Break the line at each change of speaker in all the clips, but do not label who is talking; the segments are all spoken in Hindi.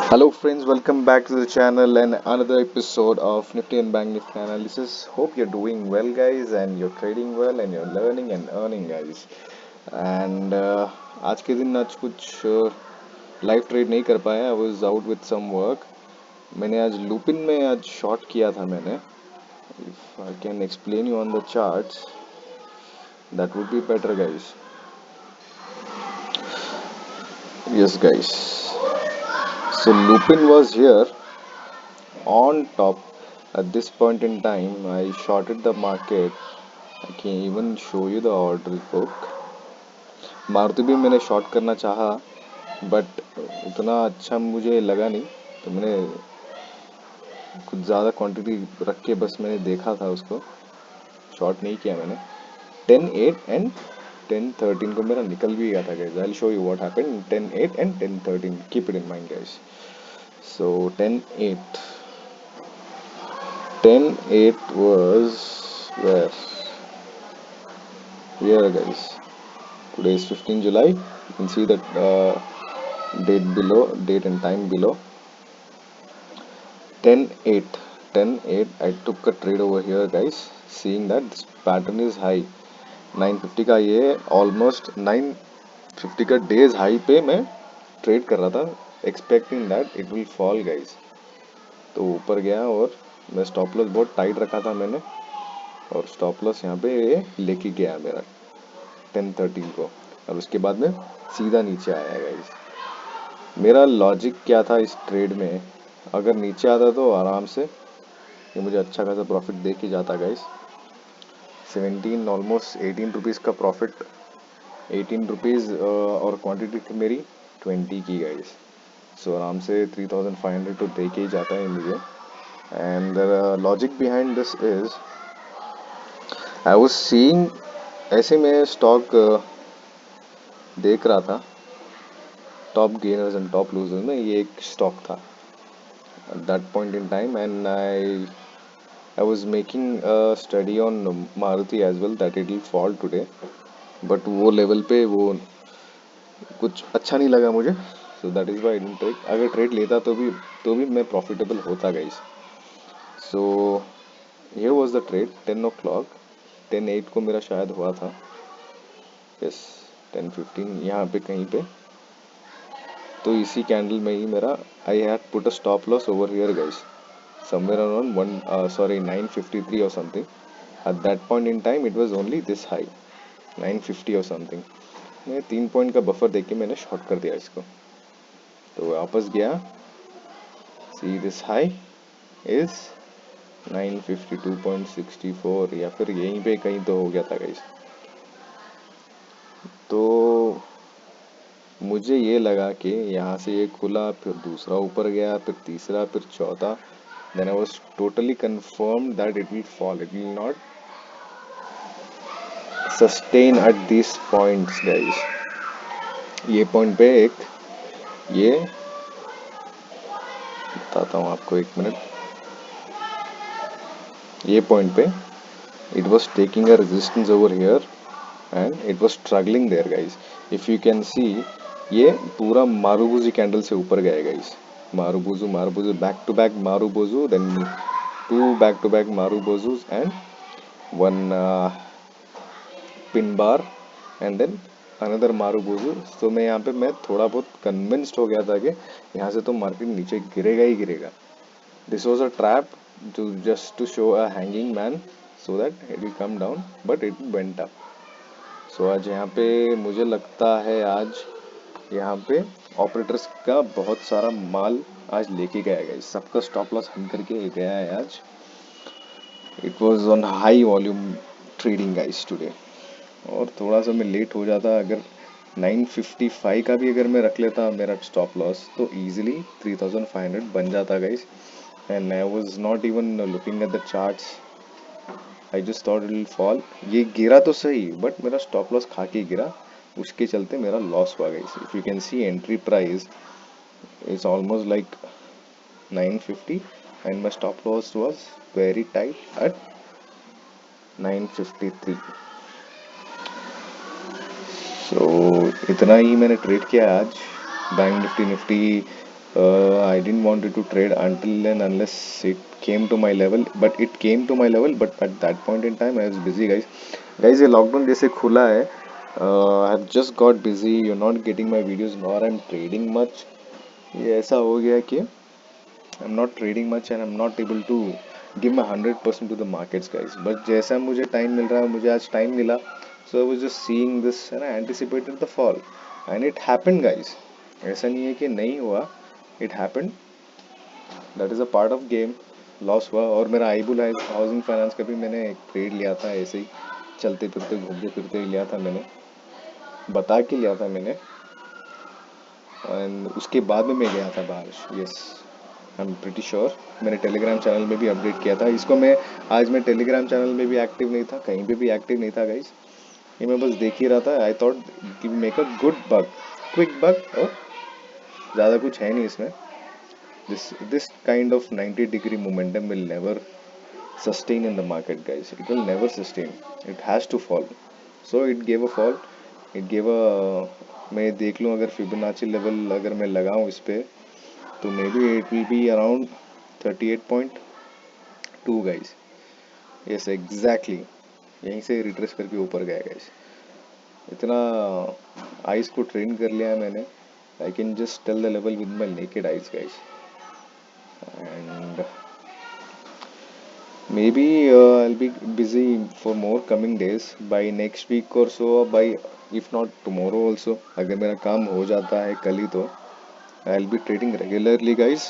Hello friends, welcome back to the channel and another episode of Nifty and Bank Nifty analysis. Hope you're doing well guys and you're trading well and you're learning and earning guys. And आज के दिन आज कुछ लाइव ट्रेड नहीं कर पाया. I was out with some work. मैंने आज लूपिन में आज शॉर्ट किया था मैंने. If I can explain you on the charts, that would be better guys. Yes guys. So lupin was here on top. At this point in time, I shorted the market. I can even show you the order book. Maruti भी मैंने शॉर्ट करना चाहा, बट उतना अच्छा मुझे लगा नहीं, तो मैंने कुछ ज़्यादा क्वांटिटी रख के बस मैंने देखा था उसको, शॉर्ट नहीं किया मैंने. 10-8 एंड 10-13 को मेरा निकल भी गया था guys. I will show you what happened 10-8 and 10-13. Keep it in mind guys. So 10-8. 10-8 was where? Here guys. Today is 15 July. You can see that date below, date and time below. 10-8. 10-8. I took a trade over here guys. Seeing that this pattern is high. 950 का ये almost 950 का days high पे मैं ट्रेड कर रहा था, expecting that it will fall guys. तो ऊपर गया और मैं स्टॉप लॉस बहुत टाइट रखा था मैंने, और स्टॉप लॉस यहाँ पे ये लेके गया मेरा 10-13 को, और उसके बाद में सीधा नीचे आया गाइस. मेरा लॉजिक क्या था इस ट्रेड में, अगर नीचे आता तो आराम से ये मुझे अच्छा खासा प्रॉफिट दे के जाता गाइस. 17 ऑलमोस्ट 18 रुपीज़ का प्रॉफिट. 18 रुपीज़ और क्वांटिटी थी मेरी 20 की गाइस. सो आराम से 3500 तो दे के ही जाता है मुझे. And the logic behind this is, I was seeing, ऐसे में स्टॉक देख रहा था, top gainers and top losers में ये एक स्टॉक था at that point in time, and I was making a study on Maruti as well that it will fall today, but वो लेवल पे वो कुछ अच्छा नहीं लगा मुझे, so that is why I didn't trade. अगर ट्रेड लेता तो भी मैं प्रॉफिटेबल होता guys. So here was the trade 10 o'clock. 10-8 को मेरा शायद हुआ था, yes 10-15 यहाँ पे कहीं पे. तो इसी कैंडल में ही मेरा I had put a stop loss over here guys, somewhere around 953 or something. At that point in time it was only this high, 950 or something. मैं 3 पॉइंट का बफर देके मैंने शॉर्ट कर दिया इसको, तो वापस गया. सी दिस हाई इज 952.64, या फिर यहीं पे कहीं तो हो गया था गाइस. तो मुझे ये लगा कि यहाँ से ये खुला, फिर दूसरा ऊपर गया, फिर तीसरा, फिर चौथा. Then I was totally confirmed that it will fall. It will not sustain at these points guys. ये पॉइंट पे एक, ये बताता हूँ आपको, एक मिनट. ये पॉइंट पे it was taking a resistance over here and it was struggling there guys. If you can see, ये पूरा मारुबुजी कैंडल से ऊपर गया guys. Marubozu marubozu, back to back marubozu, then two back to back marubozus and one pin bar and then another marubozu. तो मैं यहाँ पे मैं थोड़ा बहुत कन्विंस्ड हो गया था कि यहाँ से तो मार्केट नीचे गिरेगा ही गिरेगा. This was a trap to just to show a hanging man so that it will come down, but it went up. So आज यहाँ पे मुझे लगता है आज यहाँ पे ऑपरेटर्स का बहुत सारा माल आज लेके गया है. सबका स्टॉप लॉस हट करके गया है आज. It was on high volume trading guys today. और थोड़ा सा मैं लेट हो जाता, अगर 955 का भी अगर मैं रख लेता मेरा स्टॉप लॉस, तो इजीली 3500 बन जाता guys. And I was not even looking at the charts. I just thought it will fall. ये गिरा तो सही, बट मेरा स्टॉप लॉस खा के गिरा, उसके चलते मेरा लॉस हुआ guys. If you can C, entry price is almost like 950 and my stop loss was very tight at 953. सो इतना ही मैंने ट्रेड किया आज. Bank Nifty Nifty I didn't want it to trade until and unless it came to my level, but it came to my level, but at that point in time I was busy, guys. Guys, ये लॉकडाउन जैसे खुला है, I have just got busy. You're not getting my videos, nor I'm trading much. ये ऐसा हो गया कि I'm not trading much and I'm not able to give my 100% to the markets, guys. But जैसा मुझे टाइम मिल रहा है, मुझे आज टाइम मिला, so I was just seeing this and I anticipated the fall, and it happened, guys. ऐसा नहीं है कि नहीं हुआ, it happened. That is a part of game. Loss हुआ. और मेरा आईबुल हाउसिंग फाइनेंस का भी मैंने एक ट्रेड लिया था, ऐसे ही चलते फिरते घूमते फिरते ही लिया था मैंने, बता के लिया था मैंने, एंड उसके बाद में मैं गया था बाहर. Yes, I am pretty sure. मैंने टेलीग्राम चैनल में भी अपडेट किया था इसको. मैं टेलीग्राम चैनल में भी एक्टिव नहीं था, कहीं पे भी एक्टिव नहीं था, गाइज. ये मैं बस देख ही रहा था. आई थॉट कि make a good bug, quick bug, और ज़्यादा कुछ है नहीं इसमें. This kind of 90-degree momentum will never sustain in the market, guys. It will never sustain. It has to fall. So it gave a fall. It gave a, मैं देख लूँ अगर फिबोनाची लेवल अगर मैं लगाऊँ इस पे, तो may be it will be around 38.2, guys. Yes, exactly. यहीं से रिट्रेस करके ऊपर गया, गाइस. इतना आइस को ट्रेन कर लिया है मैंने. I can just tell the level with my naked eyes, guys. And maybe I'll be busy for more coming days, by next week or so, by if not tomorrow also. अगर मेरा काम हो जाता है कल ही, तो I'll be trading regularly, guys.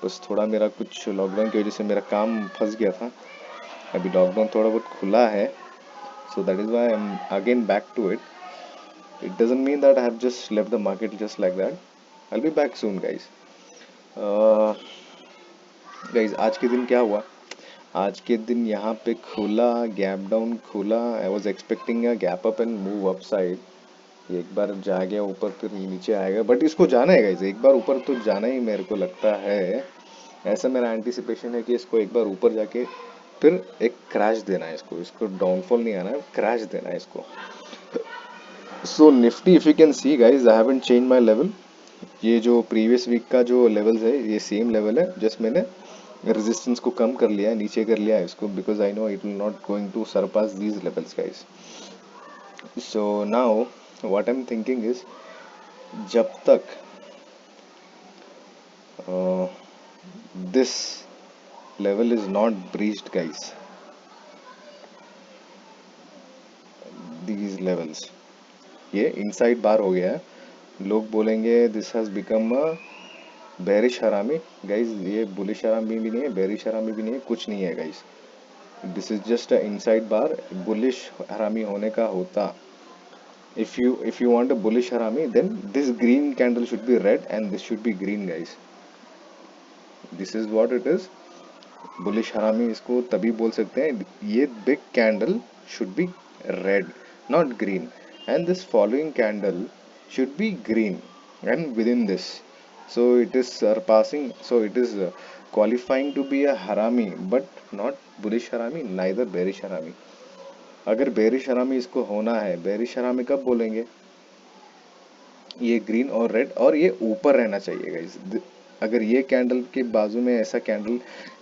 बस थोड़ा मेरा कुछ लॉकडाउन की वजह से मेरा काम फंस गया था. अभी लॉकडाउन थोड़ा बहुत खुला है, so that is why I'm again back to it. It doesn't mean that I have just left the market just like that. I'll be back soon, guys. Guys, आज के दिन क्या हुआ? आज के दिन यहाँ पे खुला, गैप डाउन खुला. I was expecting a gap up and move up side. एक बार जा गया ऊपर, फिर नीचे आएगा, बट इसको जाना है, गाइज. एक बार ऊपर तो जाना ही मेरे को लगता है. ऐसा मेरा एंटिसिपेशन है कि इसको एक बार ऊपर जाके फिर एक क्रैश देना है इसको. इसको डाउनफॉल नहीं आना है, क्रैश देना है इसको. So Nifty, if you can see, guys, I haven't change my level. ये जो प्रीवियस वीक का जो लेवल्स है, ये सेम लेवल है. जस्ट मैंने रेजिस्टेंस को कम कर लिया है, नीचे कर लिया है इसको, because I know it will not going to surpass these levels, guys. So now what I am thinking is, जब तक this level is not breached, guys, these levels, ये इनसाइड बार हो गया है. लोग बोलेंगे this has become a bearish harami. Guys, ये बुलिश हरामी भी नहीं है, बेरिश हरामी भी नहीं है, कुछ नहीं है, guys. This is just a inside bar. Bullish हरामी होने का होता, if you want a bullish harami, then this green candle should be red and this should be green, guys. This is what it is. bullish harami इसको तभी बोल सकते हैं. ये big candle should be red, not green, and this following candle should be green, and within this, so it is surpassing, so it is qualifying to be a harami, but not bullish harami, neither bearish harami. अगर बेरिश हरामी इसको होना है, बेरिश हरामी कब बोलेंगे? ये ग्रीन और रेड, और ये ऊपर रहना चाहिए, गाइस. अगर ये कैंडल के बाजू में ऐसा कैंडल,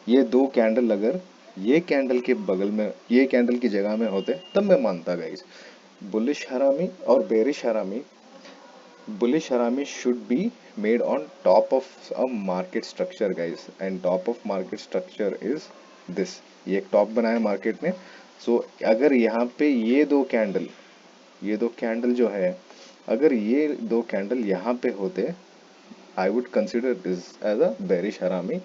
ये दो कैंडल अगर ये कैंडल के बगल में, ये कैंडल की जगह में होते, तब मैं मानता, गाइस. बुलिश हरामी और बेरिश हरामी, बुलिश हरामी should be made on top of a market structure, guys, and top of market structure is this. ये एक टॉप बनाया मार्केट ने. सो अगर यहाँ पे ये दो कैंडल जो है, अगर ये दो कैंडल यहाँ पे होते, I would consider this as a bearish harami.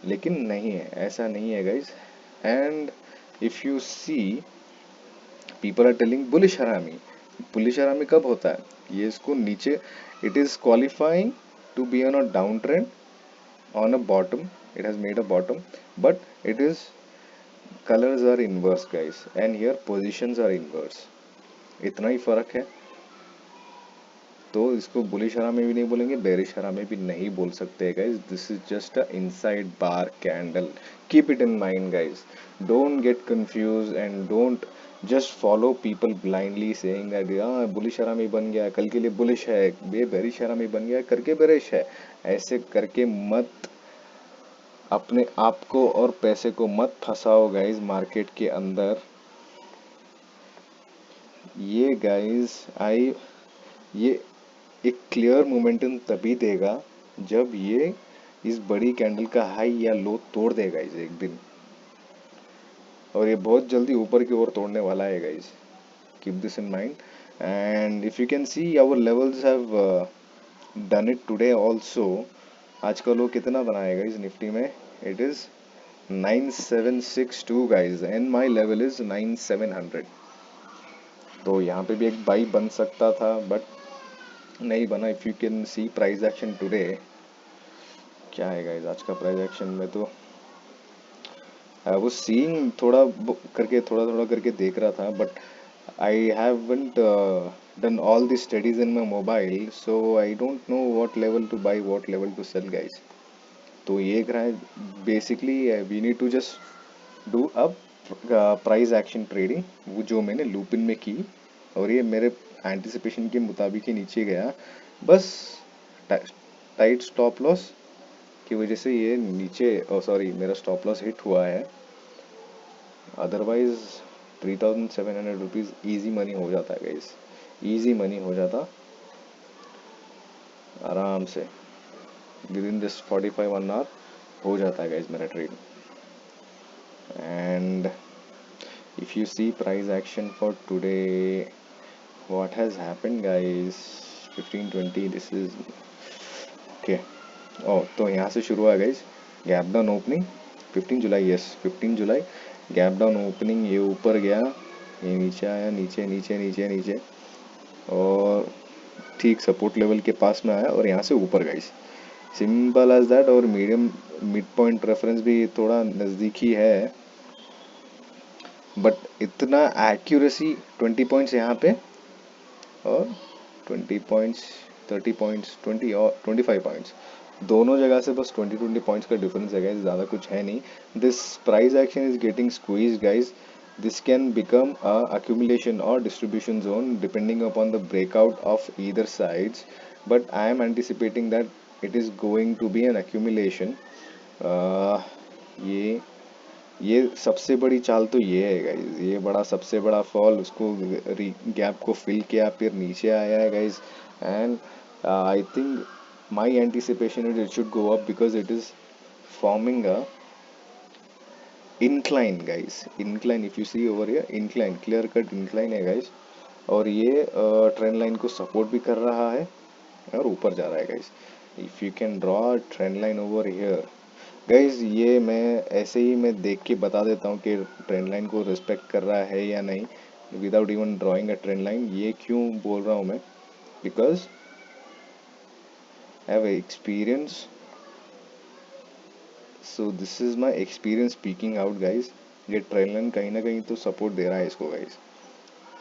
लेकिन नहीं है, ऐसा नहीं है, guys. And if you see, people are telling bullish harami. Bullish harami कब होता है? ये इसको नीचे, it is qualifying to be on a down trend, on a bottom, it has made a bottom, but it is colors are inverse, guys, and here positions are inverse. इतना ही फर्क है. तो इसको बुलिश हरामी भी नहीं बोलेंगे, बेरिश हरामी भी नहीं बोल सकते, guys. This is just a inside bar candle. Keep it in mind, guys. Don't get confuse and don't just follow people blindly saying that हाँ बुलिश हरामी बन गया, कल के लिए बुलिश है, ये बेरिश हरामी बन गया करके बेरिश है। ऐसे करके मत अपने आप को और पैसे को मत फंसाओ गाइस मार्केट के अंदर। ये गाइस आई ये एक क्लियर मोमेंटम तभी देगा जब ये इस बड़ी कैंडल का हाई या लो तोड़ देगा इसे एक दिन, और ये बहुत जल्दी ऊपर की ओर तोड़ने वाला है guys. Keep this in mind. And if you can see our levels have done it today also. आज का लो कितना बनाया गाइस निफ्टी में? It is 9762 guys and my level is 9700। तो यहाँ पे भी एक बाई बन सकता था बट नहीं बना। If you can C price action today, क्या है गाइस आज का प्राइस एक्शन में, तो आई वाज सीइंग करके थोड़ा थोड़ा करके देख रहा था, but I haven't done all the studies in my mobile, so I don't know what level to buy what level to sell guys. तो ये रहा है basically, we need to just do a price action trading, वो जो मैंने लूपिन में की, और ये मेरे एंटिसिपेशन के मुताबिक ही नीचे गया। बस टाइट स्टॉप लॉस की वजह से ये नीचे, सॉरी मेरा स्टॉप लॉस हिट हुआ है। अदरवाइज 3700 रुपीज़ ईजी मनी हो जाता है गाइस, ईजी मनी हो जाता आराम से, विद इन दिस 45 1 आवर हो जाता है गाइस मेरा trade. And if you see price action for today, what has happened guys? 1520, this is okay. Oh, तो यहाँ से शुरू हुआ गाइस गैप डाउन ओपनिंग 15 जुलाई, यस 15 जुलाई गैप डाउन ओपनिंग, ये ऊपर गया, ये नीचे आया, नीचे नीचे नीचे नीचे, और ठीक सपोर्ट लेवल के पास में आया और यहाँ से ऊपर गाइस, सिंपल एज दैट। और मीडियम मिड पॉइंट रेफरेंस भी थोड़ा नज़दीक ही है, बट इतना एक्यूरेसी 20 पॉइंट्स यहाँ पे, और 20 पॉइंट्स, 30 पॉइंट्स, 20 और 25 पॉइंट्स, दोनों जगह से बस 20 पॉइंट्स का डिफरेंस है गाइस, ज़्यादा कुछ है नहीं। This price action is getting squeeze guys, this can become a accumulation or distribution zone depending upon the breakout of either sides, but I am anticipating that it is going to be an accumulation. uh, ये ये सबसे बड़ी चाल तो ये है गाइज, ये बड़ा सबसे बड़ा फॉल, उसको गैप को फिल किया फिर नीचे आया है guys. And I think my anticipation it should go up because it is forming a incline guys, incline, if you see over here incline, clear cut incline है guys, और ये ट्रेंड लाइन को सपोर्ट भी कर रहा है और ऊपर जा रहा है guys. If you can draw trend line over here guys, ये मैं ऐसे ही मैं देख के बता देता हूँ कि ट्रेंड लाइन को रिस्पेक्ट कर रहा है या नहीं, without even drawing a trend line. ये क्यों बोल रहा हूँ मैं? Because I have experience, so this is my experience speaking out guys. ये ट्रेंड लाइन कहीं ना कहीं तो सपोर्ट दे रहा है इसको गाइज।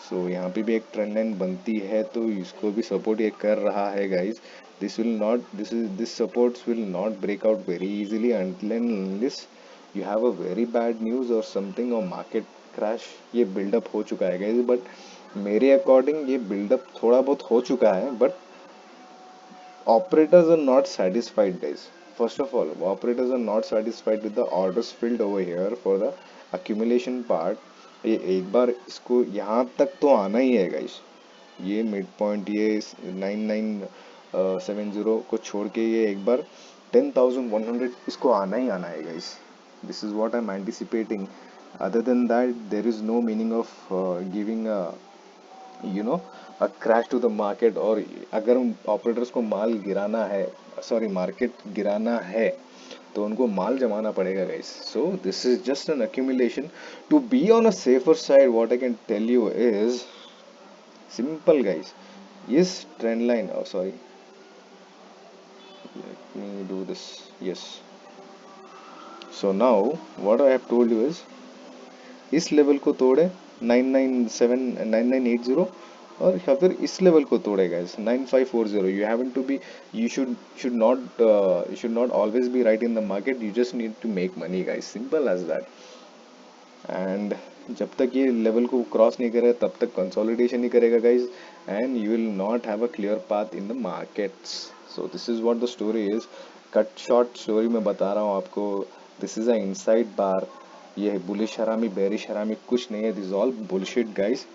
सो यहाँ पे भी एक ट्रेंड लाइन बनती है तो इसको भी सपोर्ट ये कर रहा है guys. This will not, this supports will not break out very easily until and unless you have a very bad news or something or market crash। ये बिल्डअप हो चुका है गाइज, बट मेरे अकॉर्डिंग ये बिल्डअप थोड़ा बहुत हो चुका है, but operators are not satisfied guys। First of all, operators are not satisfied with the orders filled over here for the accumulation part। ये एक बार इसको यहाँ तक तो आना ही है गाइस, ये मिड पॉइंट, ये 9970 को छोड़ के ये एक बार 10,100 इसको आना ही आना है guys. This is what I am anticipating. Other than that there is no meaning of giving you know a crash to the market. और अगर ऑपरेटर्स को माल गिराना है, सॉरी मार्केट गिराना है, तो उनको माल जमाना पड़ेगा guys. So this is just an accumulation to be on a safer side. What I can tell you is simple guys, yes trend line, oh sorry, let me do this, yes। So now what I have told you is इस लेवल को तोड़े 997 9980, और या फिर इस लेवल को तोड़े guys 9540। You haven't to be, you should not always be right in the market, you just need to make money guys, simple as that। and जब तक ये लेवल को क्रॉस नहीं करे तब तक कंसोलिडेशन ही करेगा guys, and you will not have a clear path in the markets. So this is what the story is. Cut short story में बता रहा हूँ आपको. दिस इज अ इनसाइड बार. ये बुलिश हरामी बेरिश हरामी कुछ नहीं है. This is all bullshit guys.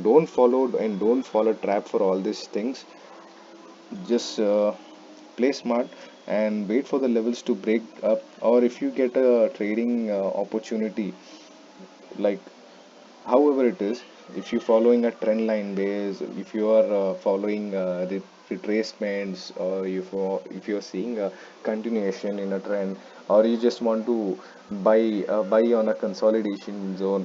Don't fall a trap for all these things. Just play smart and wait for the levels to break up, or if you get a trading opportunity, like however it is, if you're following a trend line base, if you are following the retracements, or if you're seeing a continuation in a trend, or you just want to buy on a consolidation zone,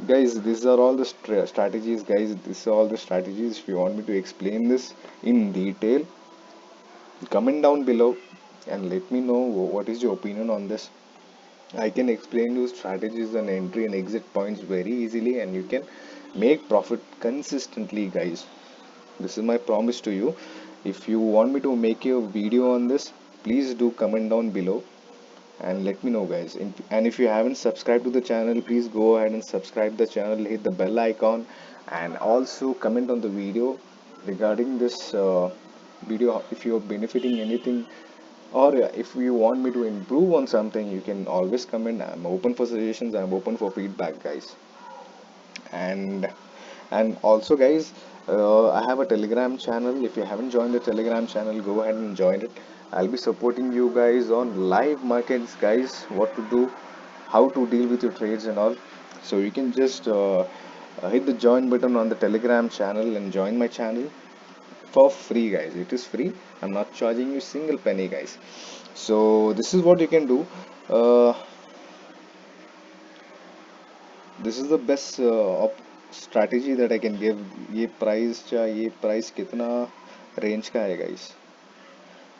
guys, these are all the strategies, guys. These are all the strategies. If you want me to explain this in detail, comment down below and let me know what is your opinion on this. I can explain you strategies and entry and exit points very easily, and you can make profit consistently, guys. This is my promise to you. If you want me to make a video on this, please do comment down below and let me know, guys. And if you haven't subscribed to the channel, please go ahead and subscribe the channel, hit the bell icon, and also comment on the video regarding this video. If you're benefiting anything, or if you want me to improve on something, you can always comment. I'm open for suggestions. I'm open for feedback, guys. And also, guys, I have a Telegram channel. If you haven't joined the Telegram channel, go ahead and join it. I'll be supporting you guys on live markets, guys. What to do, how to deal with your trades and all. So you can just hit the join button on the Telegram channel and join my channel for free, guys. It is free. I'm not charging you single penny, guys. So this is what you can do. uh, this is the best strategy that I can give. ये प्राइस कितना रेंज का है, guys?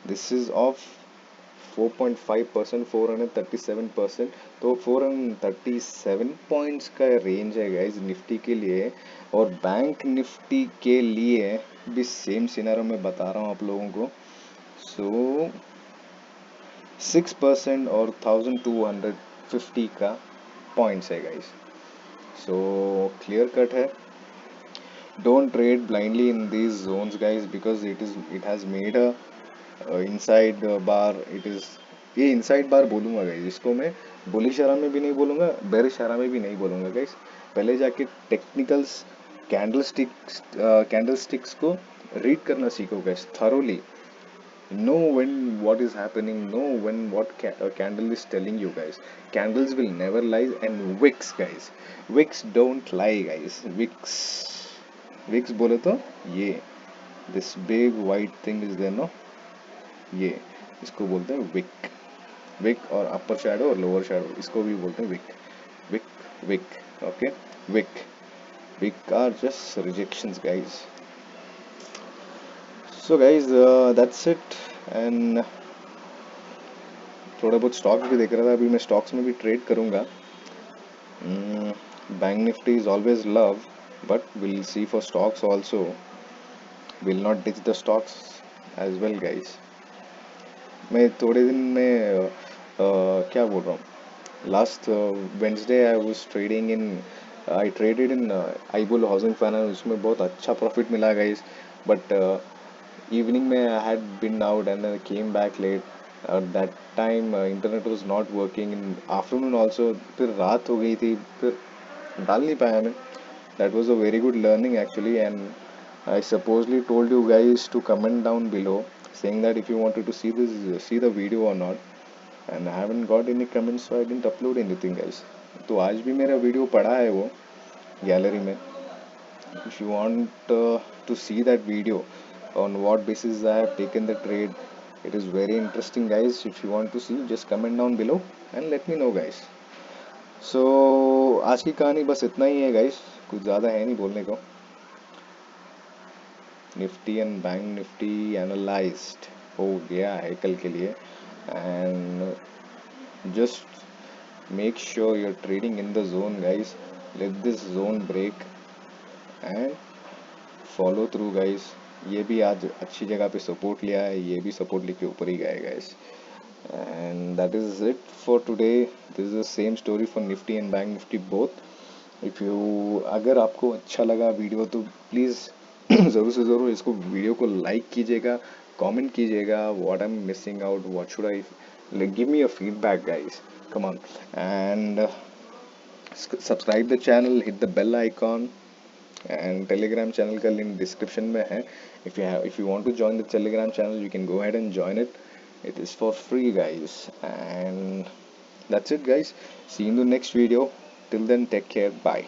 This is of 4.5%, 437%. तो 437 पॉइंट्स का रेंज है, गाइज, निफ्टी के लिए. और बैंक निफ्टी के लिए भी सेम सिनेरियो में बता रहा हूँ आप लोगों को. सो 6% और 1250 का पॉइंट्स है, गाइज. सो क्लियर कट है. Don't trade blindly in these zones, guys, because it has made a inside bar. It is ये इनसाइड बार बोलूंगा, गाइस. इसको मैं बुलिश आरा में भी नहीं बोलूंगा, बेरिश आरा में भी नहीं बोलूंगा, गाइस. पहले जाके टेक्निकल्स, कैंडल स्टिक्स को रीड करना सीखो, guys, thoroughly. Know when what is happening, know when what candle is telling you, guys. Candles will never lie. And wicks, guys, wicks don't lie, guys. Wicks बोले तो ये this big white thing is there, no? ये इसको बोलते हैं विक. विक और अपर शैडो और लोअर शैडो, इसको भी बोलते हैं wick. Wick, wick, okay. Wick, wick are just rejections, guys. So guys, that's it. And थोड़ा बहुत स्टॉक्स भी देख रहा था. अभी मैं स्टॉक्स में भी ट्रेड करूंगा. Bank Nifty is always love, but will see for stocks also. Will not ditch the stocks as well, guys. मैं थोड़े दिन में क्या बोल रहा हूँ, last Wednesday I was trading in, I traded in Ibull housing finance. उसमें बहुत अच्छा प्रॉफिट मिला, गाइस. बट इवनिंग में I had been out and I came back late. That time internet was not working in afternoon also. फिर रात हो गई थी, फिर डाल नहीं पाया मैं. That was a very good learning actually. And I supposedly told you guys to comment down below saying that if you wanted to see the video or not, and I haven't got any comments, so I didn't upload anything, guys. तो आज भी मेरा वीडियो पड़ा है वो गैलरी में. If you want to see that video on what basis I have taken the trade, it is very interesting, guys. If you want to see, just comment down below and let me know, guys. So आज की कहानी बस इतना ही है, guys. कुछ ज़्यादा है नहीं बोलने को. Nifty and bank Nifty analyzed हो गया है कल के लिए. And just make sure you are trading in the zone, guys. Let this zone break and follow through, guys. ये भी आज अच्छी जगह पे सपोर्ट लिया है, ये भी सपोर्ट लेके ऊपर ही गए, guys. And that is it for today. This is the same story for Nifty and bank Nifty both. If you अगर आपको अच्छा लगा वीडियो तो प्लीज़ ज़रूर से ज़रूर इसको वीडियो को लाइक कीजिएगा, कमेंट कीजिएगा what I am missing out, what should I, give me a feedback guys, come on, and subscribe the channel, hit the bell icon, and Telegram channel का लिंक डिस्क्रिप्शन में है. If you want to join the Telegram channel you can go ahead and join it. It is for free guys, and that's it guys. See you in the next video. Till then, take care, bye.